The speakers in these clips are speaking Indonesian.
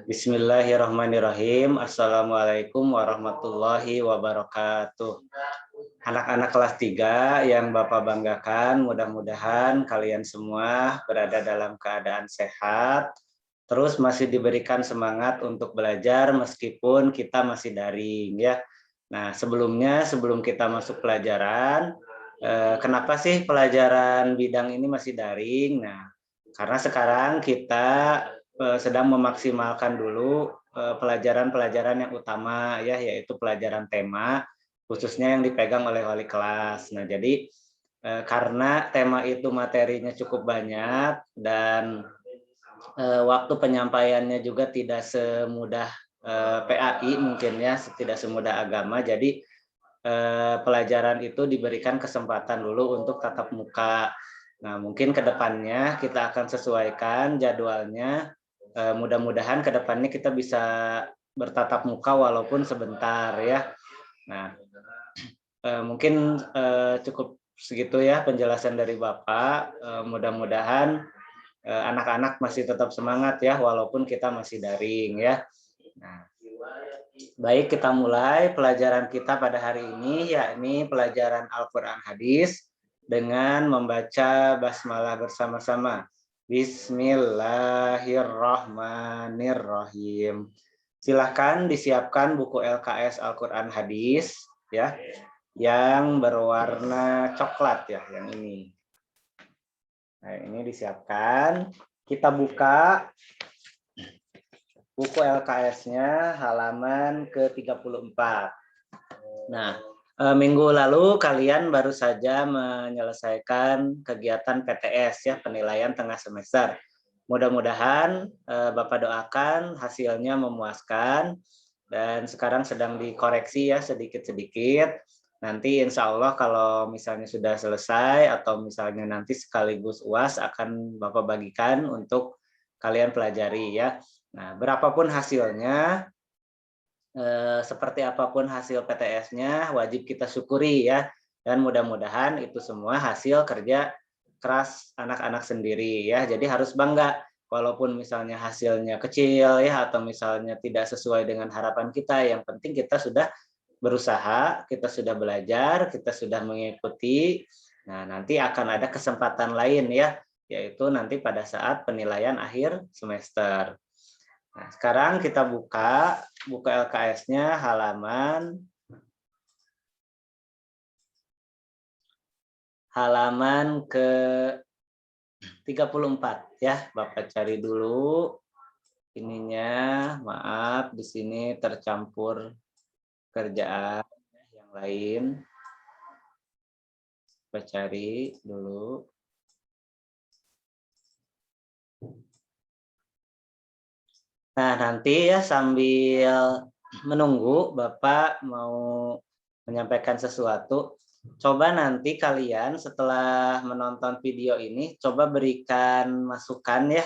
Bismillahirrahmanirrahim. Assalamualaikum warahmatullahi wabarakatuh. Anak-anak kelas 3 yang Bapak banggakan, mudah-mudahan kalian semua berada dalam keadaan sehat, terus masih diberikan semangat untuk belajar meskipun kita masih daring ya. Nah, sebelum kita masuk pelajaran, kenapa sih pelajaran bidang ini masih daring? Nah, karena sekarang kita sedang memaksimalkan dulu pelajaran-pelajaran yang utama ya, yaitu pelajaran tema khususnya yang dipegang oleh wali kelas. Nah, jadi karena tema itu materinya cukup banyak dan waktu penyampaiannya juga tidak semudah PAI mungkin ya, tidak semudah agama. Jadi pelajaran itu diberikan kesempatan dulu untuk tatap muka. Nah, mungkin ke depannya kita akan sesuaikan jadwalnya. Mudah-mudahan ke depannya kita bisa bertatap muka walaupun sebentar ya. Nah, mungkin cukup segitu ya penjelasan dari Bapak. Mudah-mudahan anak-anak masih tetap semangat ya walaupun kita masih daring ya. Nah, baik, kita mulai pelajaran kita pada hari ini, yakni pelajaran Al-Quran Hadis dengan membaca basmalah bersama-sama. Bismillahirrahmanirrahim. Silahkan disiapkan buku LKS Al-Quran Hadis ya, yang berwarna coklat ya, yang ini. Nah, ini disiapkan. Kita buka buku LKS-nya halaman ke-34. Nah, minggu lalu kalian baru saja menyelesaikan kegiatan PTS ya, penilaian tengah semester. Mudah-mudahan Bapak doakan hasilnya memuaskan dan sekarang sedang dikoreksi ya sedikit-sedikit. Nanti insya Allah kalau misalnya sudah selesai atau misalnya nanti sekaligus UAS akan Bapak bagikan untuk kalian pelajari ya. Nah, berapapun hasilnya, seperti apapun hasil PTS-nya, wajib kita syukuri ya. Dan mudah-mudahan itu semua hasil kerja keras anak-anak sendiri ya. Jadi harus bangga, walaupun misalnya hasilnya kecil ya, atau misalnya tidak sesuai dengan harapan kita, yang penting kita sudah berusaha, kita sudah belajar, kita sudah mengikuti. Nah, nanti akan ada kesempatan lain ya, yaitu nanti pada saat penilaian akhir semester. Nah, sekarang kita buka buku LKS-nya halaman ke 34 ya. Bapak cari dulu ininya. Maaf, di sini tercampur kerjaan yang lain. Bapak cari dulu. Nah, nanti ya sambil menunggu Bapak mau menyampaikan sesuatu, coba nanti kalian setelah menonton video ini, coba berikan masukan ya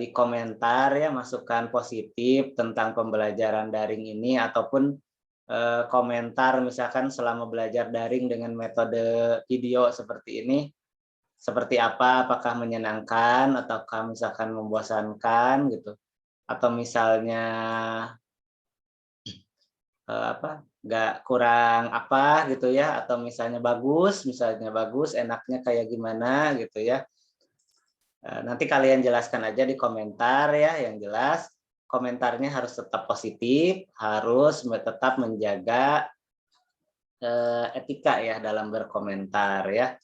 di komentar ya, masukan positif tentang pembelajaran daring ini, ataupun komentar misalkan selama belajar daring dengan metode video seperti ini, seperti apa, apakah menyenangkan, ataukah misalkan membosankan gitu. Atau misalnya nggak kurang apa gitu ya, atau misalnya bagus, enaknya kayak gimana gitu ya. Nanti kalian jelaskan aja di komentar ya, yang jelas komentarnya harus tetap positif, harus tetap menjaga etika ya dalam berkomentar ya.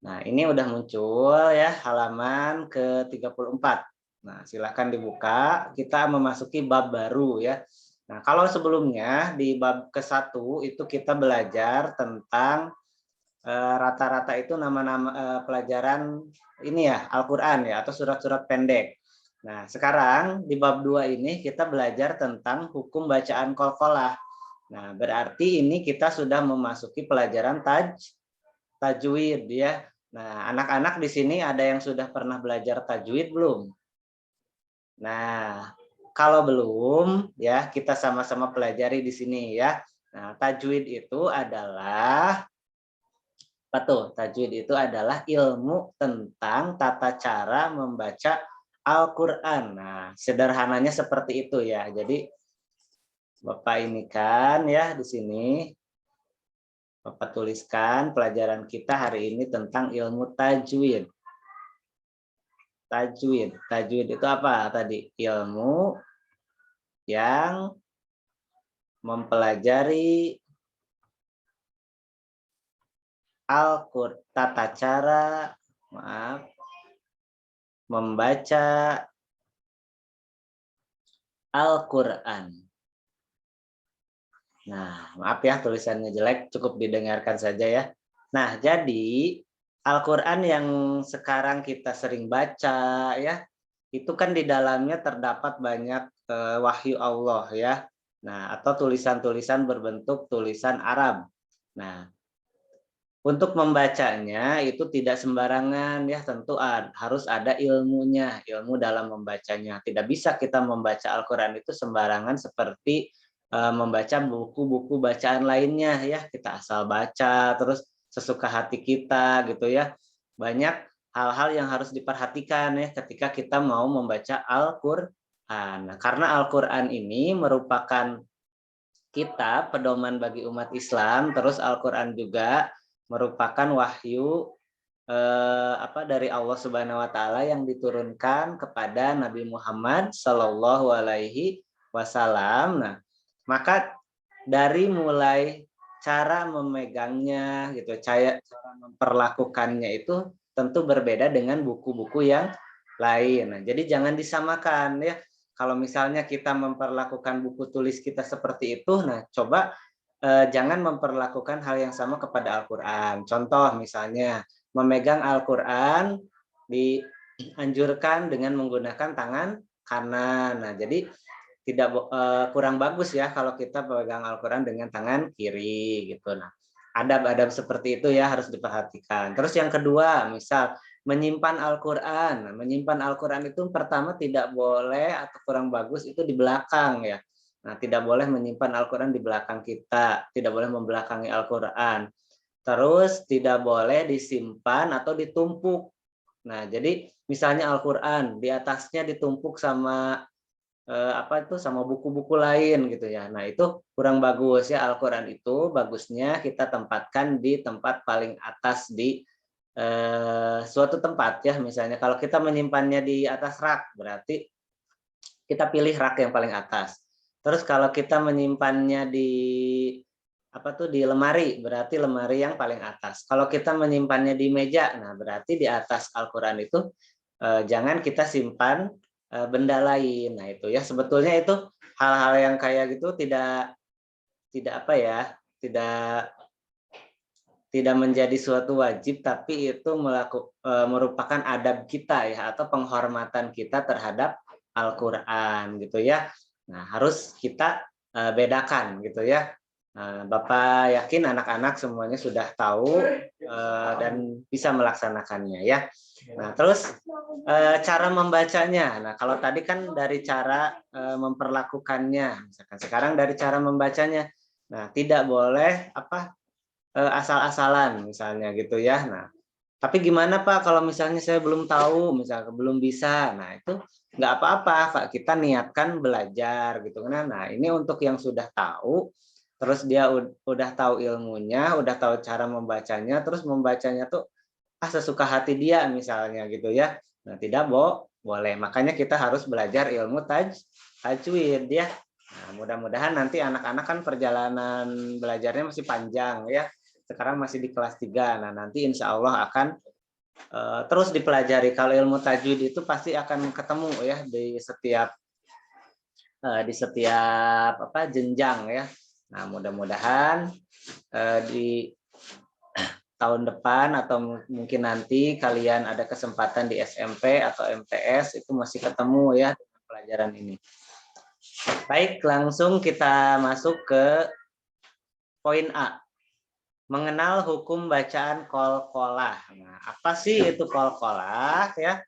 Nah, ini udah muncul ya halaman ke-34. Nah, silakan dibuka, kita memasuki bab baru ya. Nah, kalau sebelumnya di bab ke-1 itu kita belajar tentang rata-rata itu nama-nama pelajaran ini ya, Al-Qur'an ya, atau surat-surat pendek. Nah, sekarang di bab 2 ini kita belajar tentang hukum bacaan qalqalah. Nah, berarti ini kita sudah memasuki pelajaran tajwid ya. Nah, anak-anak di sini ada yang sudah pernah belajar tajwid belum? Nah, kalau belum ya kita sama-sama pelajari di sini ya. Nah, tajwid itu adalah apa tuh? Tajwid itu adalah ilmu tentang tata cara membaca Al-Qur'an. Nah, sederhananya seperti itu ya. Jadi Bapak ini kan ya di sini Bapak tuliskan pelajaran kita hari ini tentang ilmu tajwid. Tajwid. Tajwid itu apa tadi? Ilmu yang mempelajari Al-Qur'an, tata cara, maaf, membaca Al-Qur'an. Nah, maaf ya tulisannya jelek, cukup didengarkan saja ya. Nah, jadi Al-Qur'an yang sekarang kita sering baca ya, itu kan di dalamnya terdapat banyak wahyu Allah ya. Nah, atau tulisan-tulisan berbentuk tulisan Arab. Nah, untuk membacanya itu tidak sembarangan ya, tentu harus ada ilmunya, ilmu dalam membacanya. Tidak bisa kita membaca Al-Qur'an itu sembarangan seperti membaca buku-buku bacaan lainnya ya. Kita asal baca terus sesuka hati kita gitu ya. Banyak hal-hal yang harus diperhatikan ya ketika kita mau membaca Al-Qur'an. Nah, karena Al-Qur'an ini merupakan kitab pedoman bagi umat Islam, terus Al-Qur'an juga merupakan wahyu dari Allah Subhanahu wa taala yang diturunkan kepada Nabi Muhammad Shallallahu alaihi wasallam. Nah, maka dari mulai cara memegangnya gitu, cara memperlakukannya itu tentu berbeda dengan buku-buku yang lain. Nah, jadi jangan disamakan ya. Kalau misalnya kita memperlakukan buku tulis kita seperti itu, nah coba jangan memperlakukan hal yang sama kepada Al-Qur'an. Contoh misalnya, memegang Al-Qur'an dianjurkan dengan menggunakan tangan kanan. Nah, jadi tidak kurang bagus ya kalau kita pegang Al-Qur'an dengan tangan kiri gitu. Nah, adab-adab seperti itu ya harus diperhatikan. Terus yang kedua, misal menyimpan Al-Qur'an. Nah, menyimpan Al-Qur'an itu pertama tidak boleh atau kurang bagus itu di belakang ya. Nah, tidak boleh menyimpan Al-Qur'an di belakang kita, tidak boleh membelakangi Al-Qur'an. Terus tidak boleh disimpan atau ditumpuk. Nah, jadi misalnya Al-Qur'an di atasnya ditumpuk sama sama buku-buku lain gitu ya. Nah, itu kurang bagus ya. Al-Qur'an itu bagusnya kita tempatkan di tempat paling atas di suatu tempat ya. Misalnya kalau kita menyimpannya di atas rak, berarti kita pilih rak yang paling atas. Terus kalau kita menyimpannya di lemari, berarti lemari yang paling atas. Kalau kita menyimpannya di meja, nah berarti di atas Al-Qur'an itu jangan kita simpan benda lain. Nah, itu ya sebetulnya itu hal-hal yang kayak gitu tidak apa ya, tidak menjadi suatu wajib, tapi itu merupakan adab kita ya, atau penghormatan kita terhadap Al-Qur'an gitu ya. Nah, harus kita bedakan gitu ya. Bapak yakin anak-anak semuanya sudah tahu dan bisa melaksanakannya ya. Nah, terus cara membacanya. Nah, kalau tadi kan dari cara memperlakukannya, misalkan sekarang dari cara membacanya. Nah, tidak boleh asal-asalan misalnya gitu ya. Nah, tapi gimana Pak kalau misalnya saya belum tahu, misalnya belum bisa. Nah, itu nggak apa-apa, Pak. Kita niatkan belajar gitu kan. Nah, ini untuk yang sudah tahu, terus dia udah tahu ilmunya, udah tahu cara membacanya, terus membacanya tuh sesuka hati dia misalnya gitu ya. Nah, tidak boleh. Makanya kita harus belajar ilmu tajwid ya. Nah, mudah-mudahan nanti anak-anak kan perjalanan belajarnya masih panjang ya. Sekarang masih di kelas 3. Nah, nanti insya Allah akan terus dipelajari. Kalau ilmu tajwid itu pasti akan ketemu ya di setiap jenjang ya. Nah, mudah-mudahan di tahun depan atau mungkin nanti kalian ada kesempatan di SMP atau MTS itu masih ketemu ya dengan pelajaran ini. Baik, langsung kita masuk ke poin A. Mengenal hukum bacaan qalqalah. Nah, apa sih itu qalqalah ya?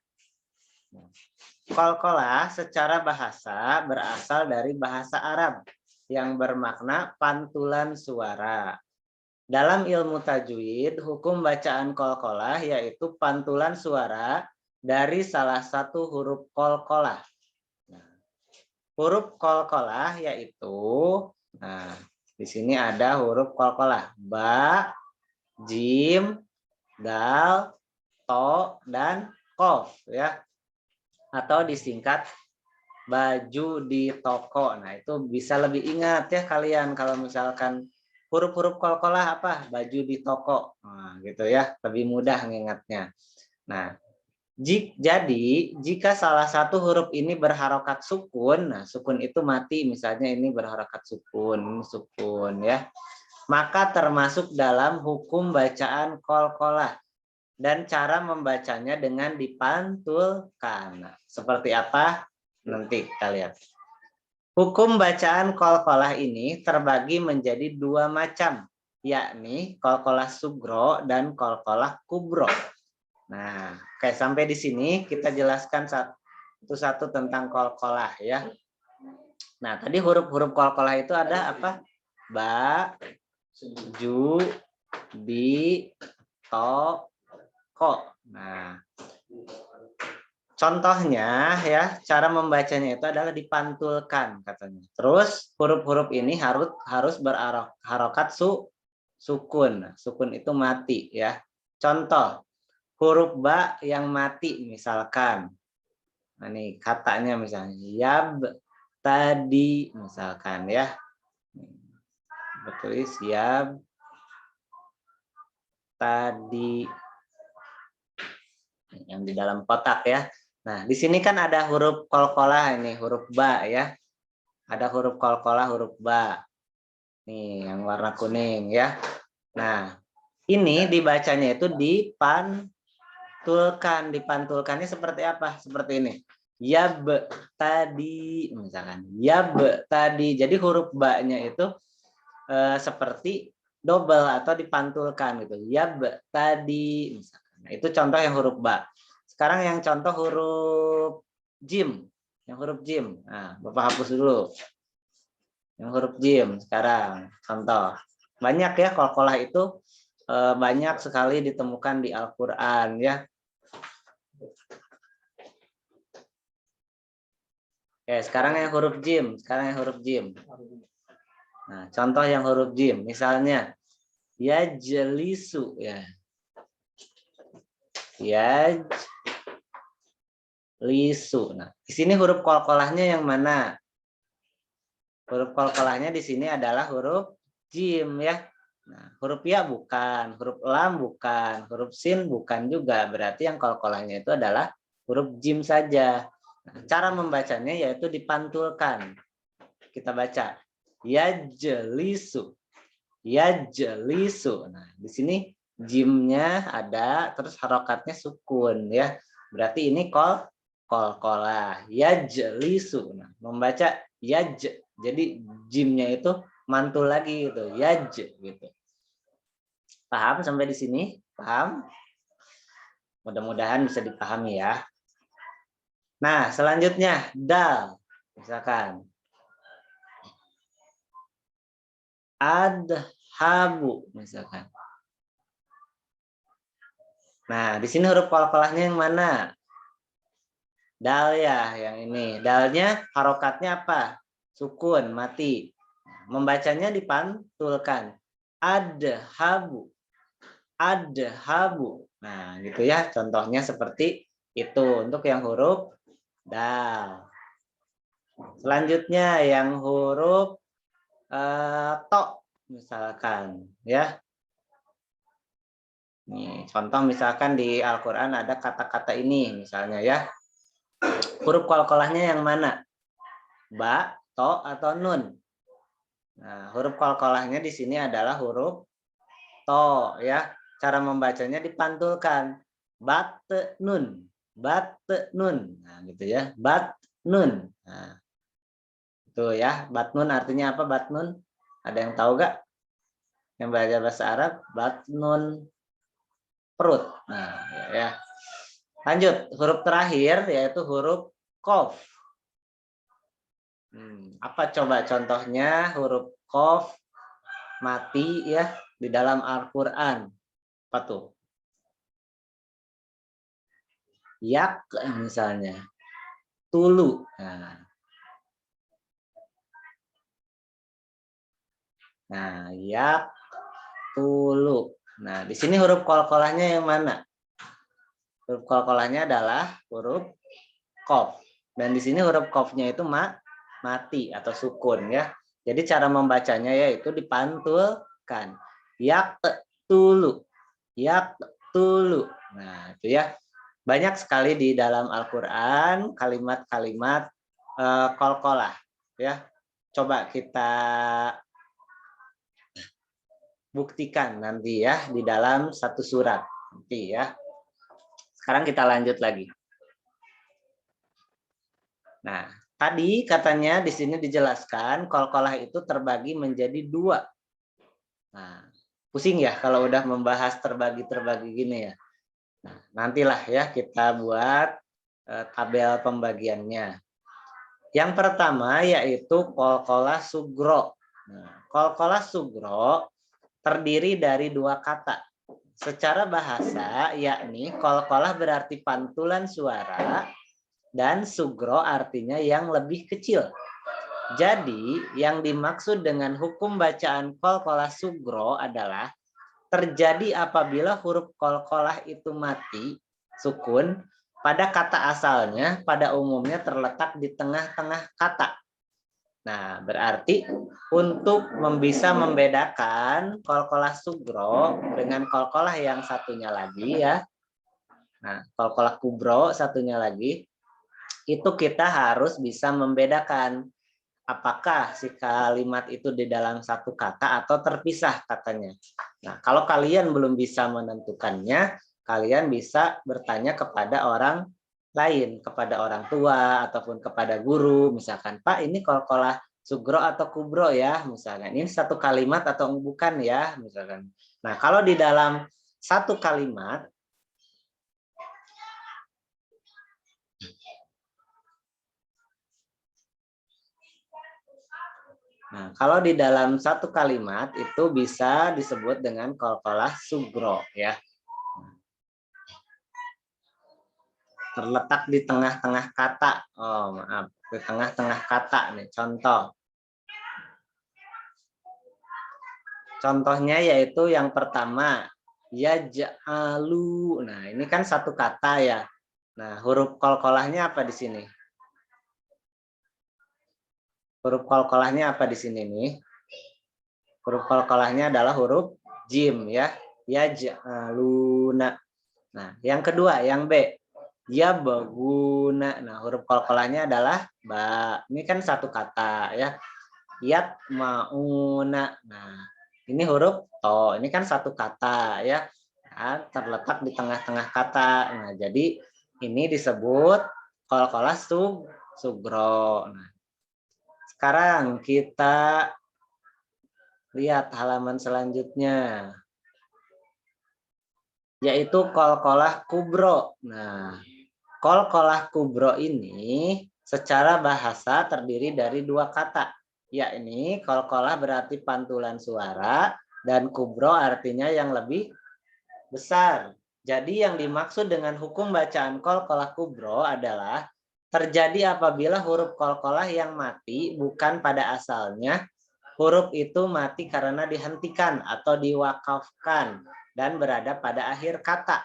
Qalqalah secara bahasa berasal dari bahasa Arab yang bermakna pantulan suara. Dalam ilmu tajwid, hukum bacaan qalqalah yaitu pantulan suara dari salah satu huruf qalqalah. Nah, huruf qalqalah yaitu, nah, di sini ada huruf qalqalah, ba, jim, dal, to, dan qaf ya. Atau disingkat baju di toko. Nah, itu bisa lebih ingat ya kalian kalau misalkan huruf-huruf qalqalah apa? Baju di toko. Nah, gitu ya, lebih mudah mengingatnya. Nah, jadi jika salah satu huruf ini berharokat sukun, nah sukun itu mati, misalnya ini berharokat sukun, sukun ya, maka termasuk dalam hukum bacaan qalqalah dan cara membacanya dengan dipantulkan. Nah, seperti apa? Nanti kita lihat. Hukum bacaan qalqalah ini terbagi menjadi dua macam, yakni qalqalah sugro dan qalqalah kubro. Nah, oke, sampai di sini kita jelaskan satu-satu tentang qalqalah ya. Nah, tadi huruf-huruf qalqalah itu ada apa? Ba, ju, bi, to, ko. Nah, contohnya ya, cara membacanya itu adalah dipantulkan katanya. Terus huruf-huruf ini harus berharokat sukun. Sukun itu mati ya. Contoh huruf ba yang mati misalkan. Nah, ini katanya misalnya yab tadi misalkan ya. Bertulis yab tadi yang di dalam kotak ya. Nah, di sini kan ada huruf qalqalah ini, huruf ba ya. Ada huruf qalqalah huruf ba. Nih, yang warna kuning ya. Nah, ini dibacanya itu dipantulkan. Dipantulkannya seperti apa? Seperti ini. Yab tadi misalkan. Yab tadi. Jadi huruf ba-nya itu seperti double atau dipantulkan gitu. Yab tadi misalkan. Nah, itu contoh yang huruf ba. Sekarang yang contoh huruf jim. Yang huruf jim. Nah, Bapak hapus dulu. Yang huruf jim sekarang contoh. Banyak ya qalqalah itu banyak sekali ditemukan di Al-Qur'an ya. Oke, sekarang yang huruf jim, Nah, contoh yang huruf jim, misalnya yajlisu ya. Yajlisu. Nah, di sini huruf qalqalahnya yang mana? Huruf qalqalahnya di sini adalah huruf jim ya. Nah, huruf ya bukan, huruf lam bukan, huruf sin bukan juga. Berarti yang qalqalahnya itu adalah huruf jim saja. Nah, cara membacanya yaitu dipantulkan. Kita baca yajlisu. Yajlisu. Nah, di sini jimnya ada, terus harokatnya sukun ya. Berarti ini qalqalah. Yajlisu. Nah, membaca yaj. Jadi jimnya itu mantul lagi gitu. Yaj gitu. Paham sampai di sini? Paham? Mudah-mudahan bisa dipahami ya. Nah, selanjutnya dal. Misalkan adhabu misalkan. Nah, di sini huruf qalqalahnya yang mana? Dal ya, yang ini. Dalnya harokatnya apa? Sukun, mati. Membacanya dipantulkan. Adhabu. Adhabu. Nah, gitu ya. Contohnya seperti itu untuk yang huruf dal. Selanjutnya yang huruf to misalkan ya. Nih, contoh misalkan di Al-Qur'an ada kata-kata ini misalnya ya. Huruf qalqalahnya yang mana? Ba, to, atau nun? Nah, huruf qalqalahnya di sini adalah huruf to ya. Cara membacanya dipantulkan. Bat nun. Bat nun. Nah, gitu ya. Bat nun. Nah, itu ya. Bat nun artinya apa? Bat nun? Ada yang tahu gak? Yang belajar bahasa Arab, bat nun perut. Nah, ya. Lanjut, huruf terakhir yaitu huruf qaf. Apa coba contohnya huruf qaf mati ya di dalam Al-Qur'an? Apa tuh? yak misalnya, tulu. Nah, yak, tulu. Nah, di sini huruf qalqalahnya yang mana? Huruf qalqalahnya adalah huruf qaf. Dan di sini huruf qafnya itu mati atau sukun ya. Jadi cara membacanya yaitu dipantulkan. Yak, tulu. Yak, tulu. Nah, itu ya. Banyak sekali di dalam Al-Qur'an kalimat-kalimat qalqalah ya. Coba kita buktikan nanti ya di dalam satu surat nanti ya. Sekarang kita lanjut lagi. Nah, tadi katanya di sini dijelaskan qalqalah itu terbagi menjadi dua. Nah, pusing ya kalau udah membahas terbagi-terbagi gini ya. Nah, nantilah ya kita buat tabel pembagiannya. Yang pertama yaitu qalqalah sugro. Nah, qalqalah sugro terdiri dari dua kata. Secara bahasa, yakni qalqalah berarti pantulan suara dan sugro artinya yang lebih kecil. Jadi, yang dimaksud dengan hukum bacaan qalqalah sugro adalah terjadi apabila huruf qalqalah itu mati, sukun, pada kata asalnya pada umumnya terletak di tengah-tengah kata. Nah, berarti untuk bisa membedakan qalqalah sugro dengan qalqalah yang satunya lagi ya. Nah, qalqalah kubro satunya lagi, itu kita harus bisa membedakan apakah si kalimat itu di dalam satu kata atau terpisah katanya. Nah, kalau kalian belum bisa menentukannya, kalian bisa bertanya kepada orang lain, kepada orang tua ataupun kepada guru, misalkan Pak ini qalqalah sugro atau kubro ya, misalkan ini satu kalimat atau bukan ya, misalkan. Nah, kalau di dalam satu kalimat kalau di dalam satu kalimat itu bisa disebut dengan qalqalah sugro ya. Terletak di tengah-tengah kata. Oh, maaf, di tengah-tengah kata nih. Contohnya yaitu yang pertama, yaj'alu. Nah, ini kan satu kata ya. Nah, huruf qalqalahnya apa di sini? Huruf qalqalahnya apa di sini nih? Huruf qalqalahnya adalah huruf jim ya. Yaj'aluna. Nah, yang kedua, yang B. Ya baguna. Nah, huruf qalqalahnya adalah ba. Ini kan satu kata ya. Yat mauna. Nah, ini huruf to. Ini kan satu kata ya. Nah, terletak di tengah-tengah kata. Nah, jadi ini disebut qalqalah sugro. Nah, sekarang kita lihat halaman selanjutnya, yaitu qalqalah kubro. Nah, qalqalah kubro ini secara bahasa terdiri dari dua kata, yakni qalqalah berarti pantulan suara dan kubro artinya yang lebih besar. Jadi yang dimaksud dengan hukum bacaan qalqalah kubro adalah terjadi apabila huruf qalqalah yang mati bukan pada asalnya, huruf itu mati karena dihentikan atau diwakafkan dan berada pada akhir kata.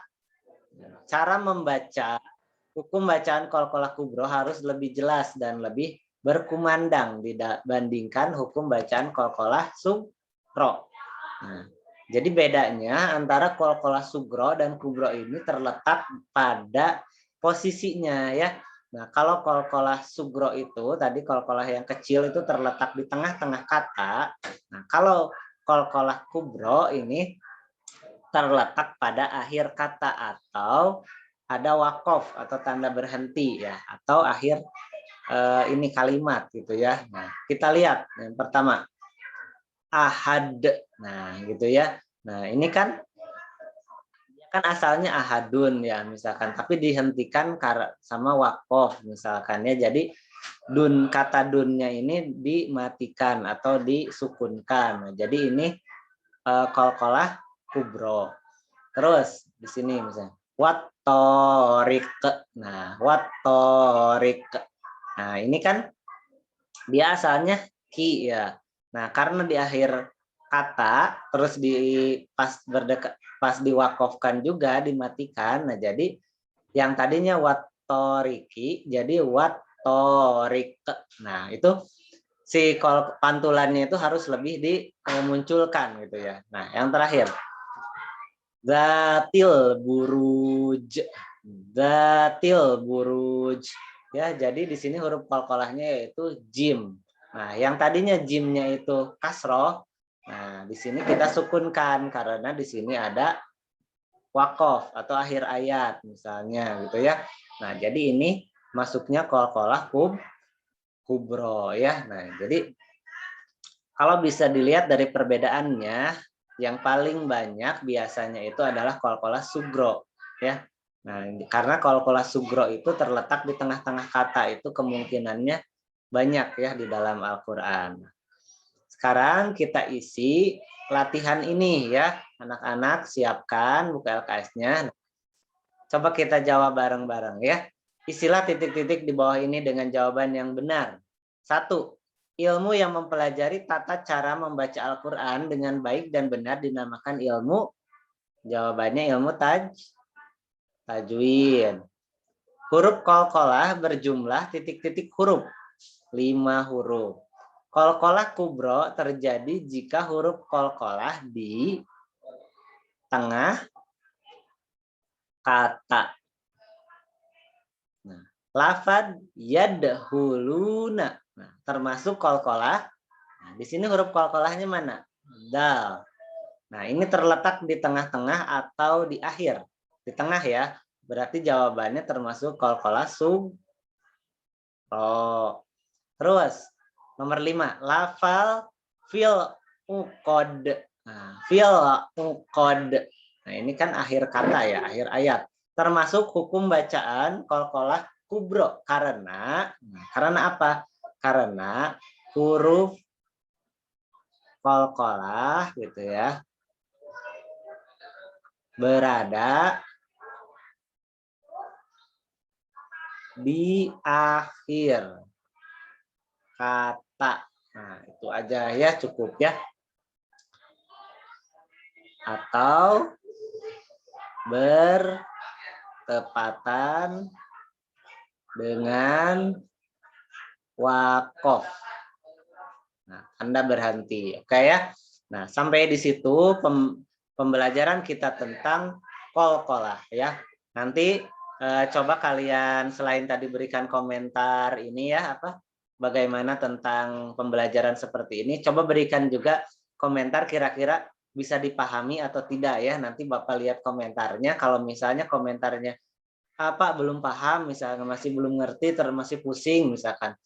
Cara membaca hukum bacaan qalqalah kubro harus lebih jelas dan lebih berkumandang dibandingkan hukum bacaan qalqalah sugro. Nah, jadi bedanya antara qalqalah sugro dan kubro ini terletak pada posisinya ya. Nah, kalau qalqalah sugro itu tadi qalqalah yang kecil itu terletak di tengah-tengah kata. Nah, kalau qalqalah kubro ini terletak pada akhir kata atau ada wakof atau tanda berhenti ya, atau akhir ini kalimat gitu ya. Nah, kita lihat yang pertama ahad. Nah, gitu ya. Nah, ini kan asalnya ahadun ya misalkan, tapi dihentikan sama wakof misalkan ya. Jadi kata dunnya ini dimatikan atau disukunkan. Nah, jadi ini qalqalah kubro. Terus di sini misalnya torik. Nah, torik. Nah, ini kan dia asalnya ki ya. Nah, karena di akhir kata terus pas diwakofkan juga dimatikan. Nah, jadi yang tadinya watoriki jadi watorik. Nah, itu si pantulannya itu harus lebih dimunculkan gitu ya. Nah, yang terakhir zatil buruj. Zatil buruj. Ya, jadi di sini huruf qalqalahnya yaitu jim. Nah, yang tadinya jimnya itu kasroh, nah di sini kita sukunkan karena di sini ada wakof atau akhir ayat misalnya gitu ya. Nah, jadi ini masuknya qalqalah kubro ya. Nah, jadi kalau bisa dilihat dari perbedaannya, yang paling banyak biasanya itu adalah qalqalah sugro ya. Nah, karena qalqalah sugro itu terletak di tengah-tengah kata, itu kemungkinannya banyak ya di dalam Al-Qur'an. Sekarang kita isi latihan ini ya. Anak-anak siapkan buku LKS-nya. Coba kita jawab bareng-bareng ya. Isilah titik-titik di bawah ini dengan jawaban yang benar. 1. Ilmu yang mempelajari tata cara membaca Al-Quran dengan baik dan benar dinamakan ilmu. Jawabannya ilmu tajwid. Huruf qalqalah berjumlah titik-titik huruf. 5 huruf. Qalqalah kubro terjadi jika huruf qalqalah di tengah kata. Nah, lafad yadhuluna. Nah, termasuk qalqalah. Nah, di sini huruf qalqalahnya mana? Dal. Nah, ini terletak di tengah-tengah atau di akhir. Di tengah ya. Berarti jawabannya termasuk qalqalah sugro. Terus nomor 5, lafal fil uqad. Nah, fil uqad. Nah, ini kan akhir kata ya, akhir ayat. Termasuk hukum bacaan qalqalah kubro karena apa? Karena huruf qalqalah gitu ya berada di akhir kata. Nah, itu aja ya, cukup ya. Atau bertepatan dengan wakof. Nah, Anda berhenti. Oke ya. Nah, sampai di situ pembelajaran kita tentang qalqalah ya. Nanti coba kalian selain tadi berikan komentar ini ya, bagaimana tentang pembelajaran seperti ini, coba berikan juga komentar kira-kira bisa dipahami atau tidak ya. Nanti Bapak lihat komentarnya. Kalau misalnya komentarnya belum paham, misalnya masih belum ngerti, masih pusing misalkan,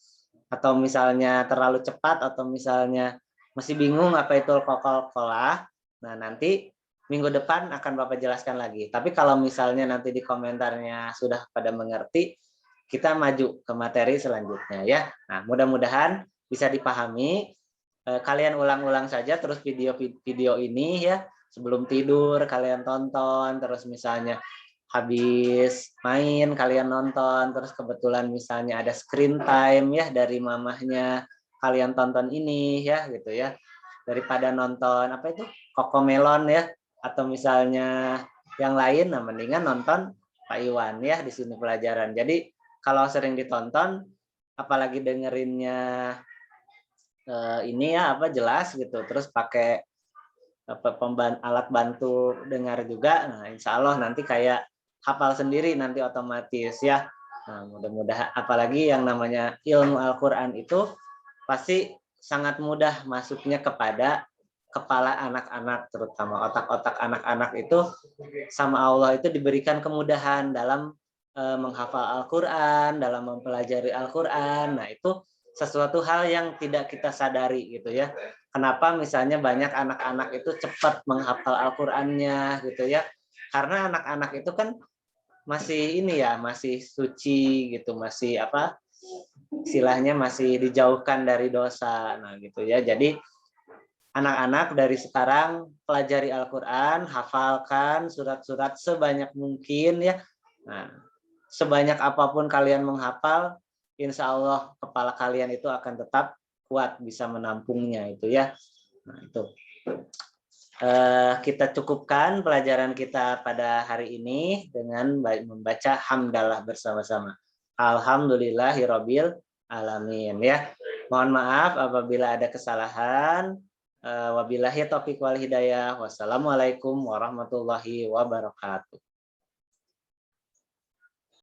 atau misalnya terlalu cepat, atau misalnya masih bingung apa itu qalqalah, nah nanti minggu depan akan Bapak jelaskan lagi. Tapi kalau misalnya nanti di komentarnya sudah pada mengerti, kita maju ke materi selanjutnya ya. Nah, mudah-mudahan bisa dipahami. Kalian ulang-ulang saja terus video ini ya. Sebelum tidur kalian tonton, terus misalnya habis main kalian nonton, terus kebetulan misalnya ada screen time ya dari mamahnya, kalian tonton ini ya gitu ya, daripada nonton Cocomelon ya, atau misalnya yang lain. Nah, mendingan nonton Pak Iwan ya di sini pelajaran. Jadi kalau sering ditonton, apalagi dengerinnya ini ya jelas gitu, terus pakai alat bantu dengar juga, nah insya Allah nanti kayak hafal sendiri nanti otomatis ya. Nah, mudah-mudahan, apalagi yang namanya ilmu Al-Quran itu pasti sangat mudah masuknya kepada kepala anak-anak, terutama otak-otak anak-anak itu sama Allah itu diberikan kemudahan dalam menghafal Al-Quran, dalam mempelajari Al-Quran. Nah, itu sesuatu hal yang tidak kita sadari gitu ya. Kenapa misalnya banyak anak-anak itu cepat menghafal Al-Qurannya gitu ya. Karena anak-anak itu kan masih ini ya, masih suci gitu, masih istilahnya masih dijauhkan dari dosa. Nah, gitu ya. Jadi anak-anak dari sekarang pelajari Al-Quran, hafalkan surat-surat sebanyak mungkin ya. Nah, sebanyak apapun kalian menghafal, insya Allah kepala kalian itu akan tetap kuat bisa menampungnya itu ya. Nah, itu kita cukupkan pelajaran kita pada hari ini dengan membaca hamdalah bersama-sama. Alhamdulillahirabbil alamin ya. Mohon maaf apabila ada kesalahan. Wabillahi taufiq wal hidayah. Wassalamualaikum warahmatullahi wabarakatuh.